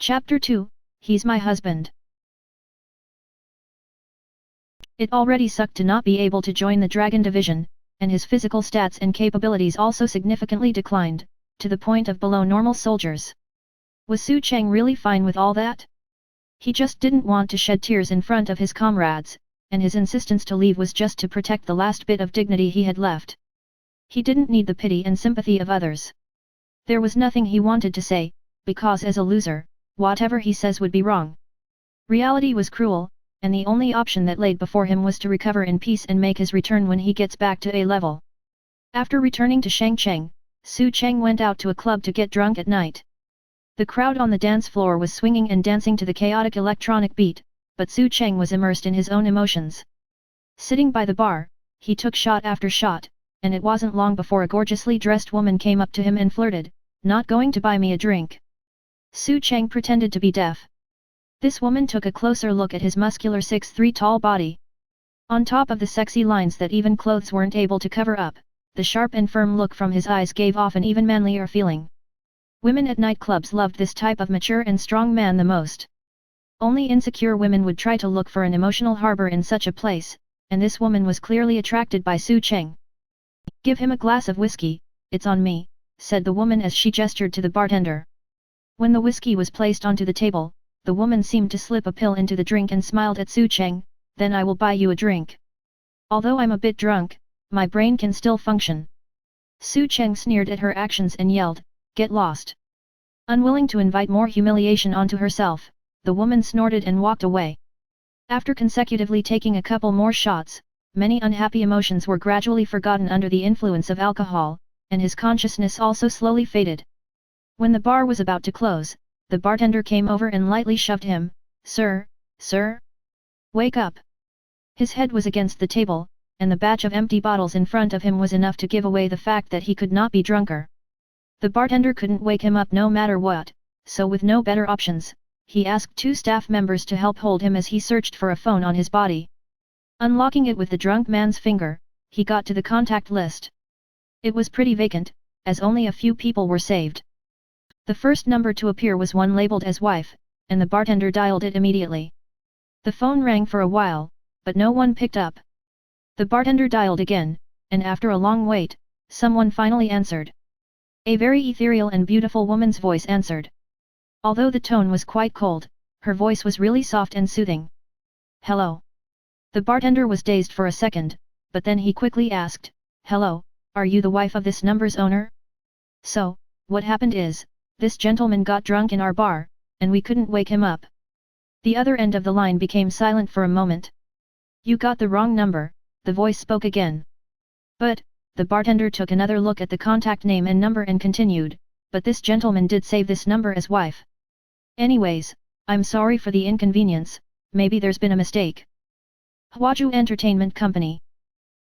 Chapter 2, He's My Husband. It already sucked to not be able to join the Dragon Division, and his physical stats and capabilities also significantly declined, to the point of below normal soldiers. Was Su Cheng really fine with all that? He just didn't want to shed tears in front of his comrades, and his insistence to leave was just to protect the last bit of dignity he had left. He didn't need the pity and sympathy of others. There was nothing he wanted to say, because as a loser, whatever he says would be wrong. Reality was cruel, and the only option that laid before him was to recover in peace and make his return when he gets back to A level. After returning to Shangcheng, Su Cheng went out to a club to get drunk at night. The crowd on the dance floor was swinging and dancing to the chaotic electronic beat, but Su Cheng was immersed in his own emotions. Sitting by the bar, he took shot after shot, and it wasn't long before a gorgeously dressed woman came up to him and flirted, "Not going to buy me a drink?" Su Cheng pretended to be deaf. This woman took a closer look at his muscular 6'3" tall body. On top of the sexy lines that even clothes weren't able to cover up, the sharp and firm look from his eyes gave off an even manlier feeling. Women at nightclubs loved this type of mature and strong man the most. Only insecure women would try to look for an emotional harbor in such a place, and this woman was clearly attracted by Su Cheng. "Give him a glass of whiskey, it's on me," said the woman as she gestured to the bartender. When the whiskey was placed onto the table, the woman seemed to slip a pill into the drink and smiled at Su Cheng, "Then I will buy you a drink. Although I'm a bit drunk, my brain can still function." Su Cheng sneered at her actions and yelled, "Get lost." Unwilling to invite more humiliation onto herself, the woman snorted and walked away. After consecutively taking a couple more shots, many unhappy emotions were gradually forgotten under the influence of alcohol, and his consciousness also slowly faded. When the bar was about to close, the bartender came over and lightly shoved him, Sir, wake up." His head was against the table, and the batch of empty bottles in front of him was enough to give away the fact that he could not be drunker. The bartender couldn't wake him up no matter what, so with no better options, he asked 2 staff members to help hold him as he searched for a phone on his body. Unlocking it with the drunk man's finger, he got to the contact list. It was pretty vacant, as only a few people were saved. The first number to appear was one labeled as wife, and the bartender dialed it immediately. The phone rang for a while, but no one picked up. The bartender dialed again, and after a long wait, someone finally answered. A very ethereal and beautiful woman's voice answered. Although the tone was quite cold, her voice was really soft and soothing. "Hello." The bartender was dazed for a second, but then he quickly asked, "Hello, are you the wife of this number's owner?" "So, what happened is, this gentleman got drunk in our bar, and we couldn't wake him up." The other end of the line became silent for a moment. "You got the wrong number," the voice spoke again. "But," the bartender took another look at the contact name and number and continued, "but this gentleman did save this number as wife. Anyways, I'm sorry for the inconvenience, maybe there's been a mistake." Huaxia Entertainment Company.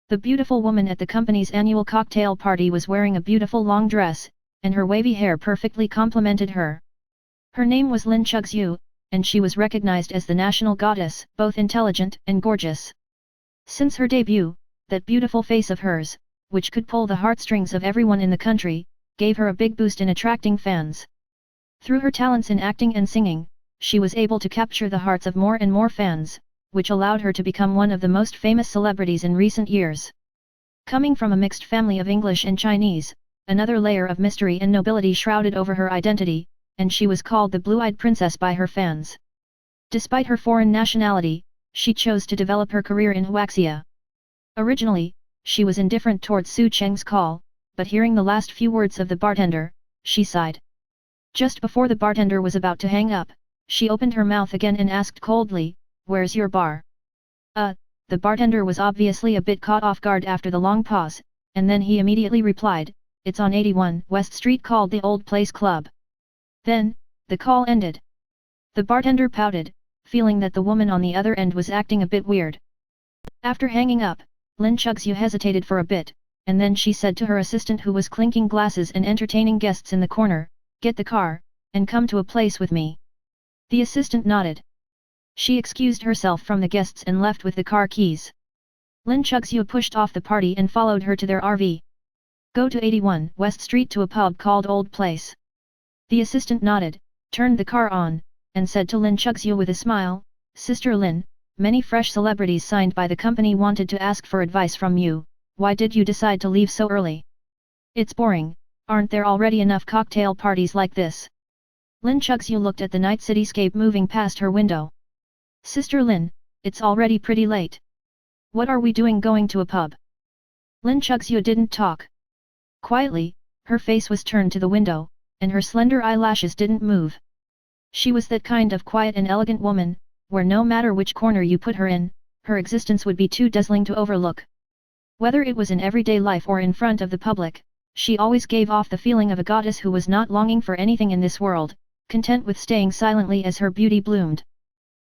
The beautiful woman at the company's annual cocktail party was wearing a beautiful long dress, and her wavy hair perfectly complemented her. Her name was Lin Chuxiu, and she was recognized as the national goddess, both intelligent and gorgeous. Since her debut, that beautiful face of hers, which could pull the heartstrings of everyone in the country, gave her a big boost in attracting fans. Through her talents in acting and singing, she was able to capture the hearts of more and more fans, which allowed her to become one of the most famous celebrities in recent years. Coming from a mixed family of English and Chinese, another layer of mystery and nobility shrouded over her identity, and she was called the Blue-Eyed Princess by her fans. Despite her foreign nationality, she chose to develop her career in Huaxia. Originally, she was indifferent towards Su Cheng's call, but hearing the last few words of the bartender, she sighed. Just before the bartender was about to hang up, she opened her mouth again and asked coldly, "Where's your bar?" The bartender was obviously a bit caught off guard after the long pause, and then he immediately replied, "It's on 81 West Street, called the Old Place Club." Then, the call ended. The bartender pouted, feeling that the woman on the other end was acting a bit weird. After hanging up, Lin Chuxiu hesitated for a bit, and then she said to her assistant who was clinking glasses and entertaining guests in the corner, "Get the car, and come to a place with me." The assistant nodded. She excused herself from the guests and left with the car keys. Lin Chuxiu pushed off the party and followed her to their RV. "Go to 81 West Street to a pub called Old Place." The assistant nodded, turned the car on, and said to Lin Chuxu with a smile, Sister Lin, many fresh celebrities signed by the company wanted to ask for advice from you, why did you decide to leave so early? It's boring, aren't there already enough cocktail parties like this? Lin Chuxu looked at the night cityscape moving past her window. Sister Lin, it's already pretty late. What are we doing going to a pub? Lin Chuxu didn't talk. Quietly, her face was turned to the window, and her slender eyelashes didn't move. She was that kind of quiet and elegant woman, where no matter which corner you put her in, her existence would be too dazzling to overlook. Whether it was in everyday life or in front of the public, she always gave off the feeling of a goddess who was not longing for anything in this world, content with staying silently as her beauty bloomed.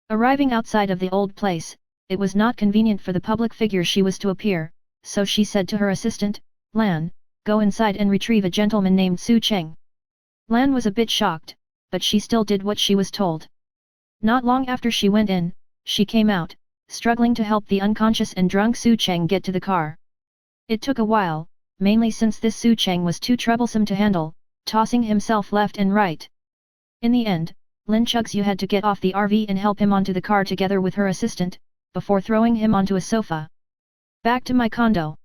Arriving outside of the old place, it was not convenient for the public figure she was to appear, so she said to her assistant, Lan, go inside and retrieve a gentleman named Su Cheng. Lan was a bit shocked, but she still did what she was told. Not long after she went in, she came out, struggling to help the unconscious and drunk Su Cheng get to the car. It took a while, mainly since this Su Cheng was too troublesome to handle, tossing himself left and right. In the end, Lin Chuxu had to get off the RV and help him onto the car together with her assistant, before throwing him onto a sofa. Back to my condo.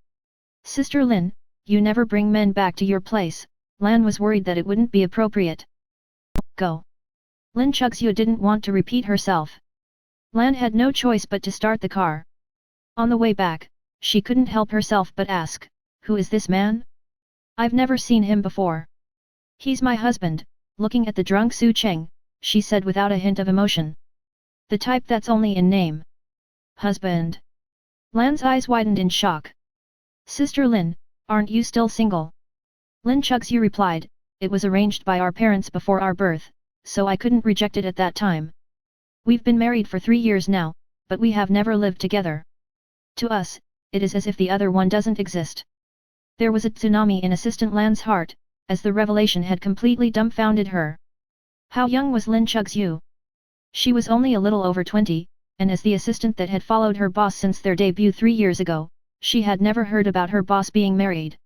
Sister Lin, you never bring men back to your place, Lan was worried that it wouldn't be appropriate. Go. Lin Chuxu didn't want to repeat herself. Lan had no choice but to start the car. On the way back, she couldn't help herself but ask, who is this man? I've never seen him before. He's my husband, looking at the drunk Su Cheng, she said without a hint of emotion. The type that's only in name. Husband. Lan's eyes widened in shock. Sister Lin, aren't you still single? Lin Chuxu replied, it was arranged by our parents before our birth, so I couldn't reject it at that time. We've been married for 3 years now, but we have never lived together. To us, it is as if the other one doesn't exist. There was a tsunami in Assistant Lan's heart, as the revelation had completely dumbfounded her. How young was Lin Chuxu? She was only a little over 20, and as the assistant that had followed her boss since their debut 3 years ago, she had never heard about her boss being married.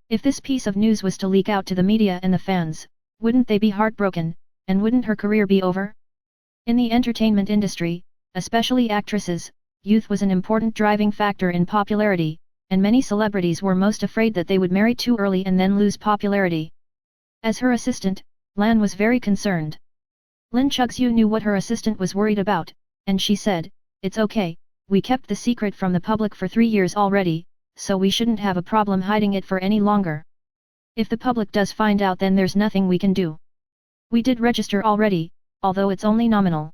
If this piece of news was to leak out to the media and the fans, wouldn't they be heartbroken, and wouldn't her career be over? In the entertainment industry, especially actresses, youth was an important driving factor in popularity, and many celebrities were most afraid that they would marry too early and then lose popularity. As her assistant, Lan was very concerned. Lin Chuxu knew what her assistant was worried about, and she said, it's okay, we kept the secret from the public for 3 years already, so we shouldn't have a problem hiding it for any longer. If the public does find out, then there's nothing we can do. We did register already, although it's only nominal.